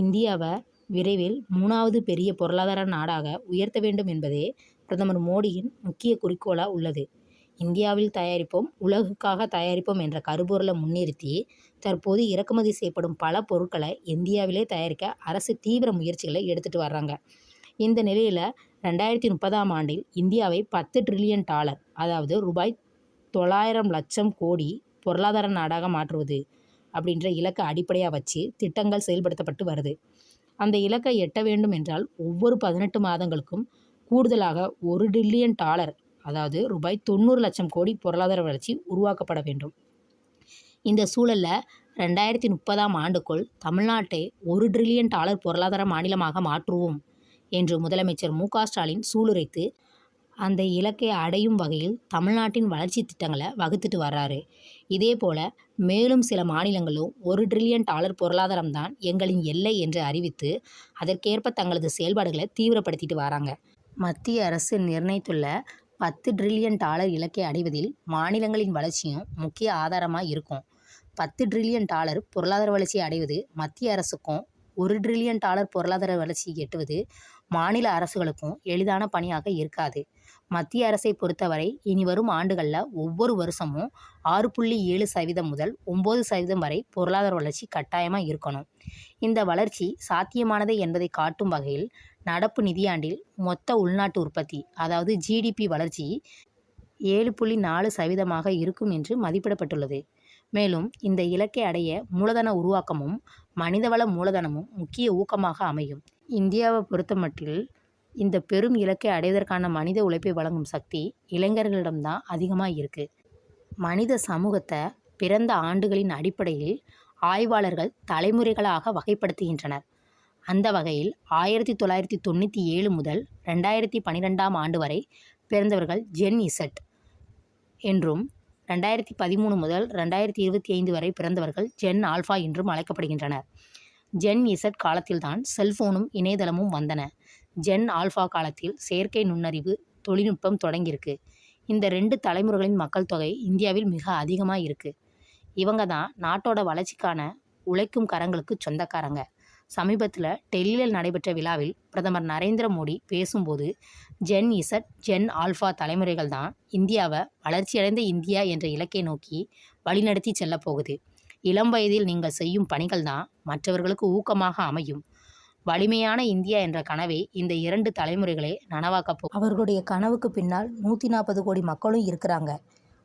இந்தியாவை விரைவில் 3வது பெரிய பொருளாதார நாடாக உயர்த்த வேண்டும் என்பதே பிரதமர் மோடியின் முக்கிய குறிக்கோளாக உள்ளது. இந்தியாவில் தயாரிப்போம், உலகுக்காக தயாரிப்போம் என்ற கருப்பொருளை முன்னிறுத்தி தற்போது இறக்குமதி செய்யப்படும் பல பொருட்களை இந்தியாவிலே தயாரிக்க அரசு தீவிர முயற்சிகளை எடுத்துட்டு வர்றாங்க. இந்த நிலையில் 2030ஆம் ஆண்டில் இந்தியாவை $10 டிரில்லியன், அதாவது ரூபாய் 900 லட்சம் கோடி பொருளாதார நாடாக மாற்றுவது அப்படின்ற இலக்கை அடிப்படையாக வச்சு திட்டங்கள் செயல்படுத்தப்பட்டு வருது. அந்த இலக்கை எட்ட வேண்டும் என்றால் ஒவ்வொரு 18 மாதங்களுக்கும் கூடுதலாக $1 டிரில்லியன், அதாவது ரூபாய் 90 லட்சம் கோடி பொருளாதார வளர்ச்சி உருவாக்கப்பட வேண்டும். இந்த சூழலில் 2030ஆம் ஆண்டுக்குள் தமிழ்நாட்டை $1 டிரில்லியன் பொருளாதார மாநிலமாக மாற்றுவோம் என்று முதலமைச்சர் மு.க. ஸ்டாலின் சூளுரைத்து அந்த இலக்கை அடையும் வகையில் தமிழ்நாட்டின் வளர்ச்சி திட்டங்களை வகுத்துட்டு வர்றாரு. இதே போல மேலும் சில மாநிலங்களும் $1 டிரில்லியன் பொருளாதாரம் தான் எங்களின் எல்லை என்று அறிவித்து அதற்கேற்ப தங்களது செயல்பாடுகளை தீவிரப்படுத்திட்டு வராங்க. மத்திய அரசு நிர்ணயித்துள்ள $10 டிரில்லியன் இலக்கை அடைவதில் மாநிலங்களின் வளர்ச்சியும் முக்கிய ஆதாரமாக இருக்கும். $10 டிரில்லியன் பொருளாதார வளர்ச்சியை அடைவது மத்திய அரசுக்கும், $1 டிரில்லியன் பொருளாதார வளர்ச்சி எட்டுவது மாநில அரசுகளுக்கும் எளிதான பணியாக இருக்காது. மத்திய அரசை பொறுத்தவரை இனி வரும் ஆண்டுகளில் ஒவ்வொரு வருஷமும் 6.7% முதல் 9% வரை பொருளாதார வளர்ச்சி கட்டாயமாக இருக்கணும். இந்த வளர்ச்சி சாத்தியமானது என்பதை காட்டும் வகையில் நடப்பு நிதியாண்டில் மொத்த உள்நாட்டு உற்பத்தி, அதாவது ஜிடிபி வளர்ச்சி 7.4% இருக்கும் என்று மதிப்பிடப்பட்டுள்ளது. மேலும் இந்த இலக்கை அடைய மூலதன உருவாக்கமும் மனிதவள மூலதனமும் முக்கிய ஊக்கமாக அமையும். இந்தியாவை பொறுத்தமட்டில் இந்த பெரும் இலக்கை அடைவதற்கான மனித உழைப்பை வழங்கும் சக்தி இளைஞர்களிடம்தான் அதிகமாக இருக்குது. மனித சமூகத்தை பிறந்த ஆண்டுகளின் அடிப்படையில் ஆய்வாளர்கள் தலைமுறைகளாக வகைப்படுத்துகின்றனர். அந்த வகையில் 1997 முதல் 2012ஆம் ஆண்டு வரை பிறந்தவர்கள் ஜென் இசட் என்றும், 2013 முதல் 2025 வரை பிறந்தவர்கள் ஜென் ஆல்ஃபா என்றும் அழைக்கப்படுகின்றனர். ஜென் இசட் காலத்தில்தான் செல்போனும் இணையதளமும் வந்தன. ஜென் ஆல்ஃபா காலத்தில் செயற்கை நுண்ணறிவு தொழில்நுட்பம் தொடங்கியிருக்கு. இந்த 2 தலைமுறைகளின் மக்கள் தொகை இந்தியாவில் மிக அதிகமாக இருக்குது. இவங்க தான் நாட்டோட வளர்ச்சிக்கான உழைக்கும் கரங்களுக்கு சொந்தக்காரங்க. சமீபத்தில் டெல்லியில் நடைபெற்ற விழாவில் பிரதமர் நரேந்திர மோடி பேசும்போது ஜென் இசட், ஜென் ஆல்ஃபா தலைமுறைகள் தான் இந்தியாவை வளர்ச்சியடைந்த இந்தியா என்ற இலக்கை நோக்கி வழிநடத்தி செல்ல போகுது. இளம் வயதில் நீங்கள் செய்யும் பணிகள் தான் மற்றவர்களுக்கு ஊக்கமாக அமையும். வலிமையான இந்தியா என்ற கனவை இந்த 2 தலைமுறைகளே நனவாக்கப்போ. அவர்களுடைய கனவுக்கு பின்னால் 140 கோடி மக்களும் இருக்கிறாங்க.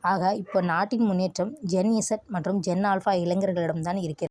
ஆக இப்போ நாட்டின் முன்னேற்றம் ஜென் இசட் மற்றும் ஜென் ஆல்ஃபா இளைஞர்களிடம்தான் இருக்கிறது.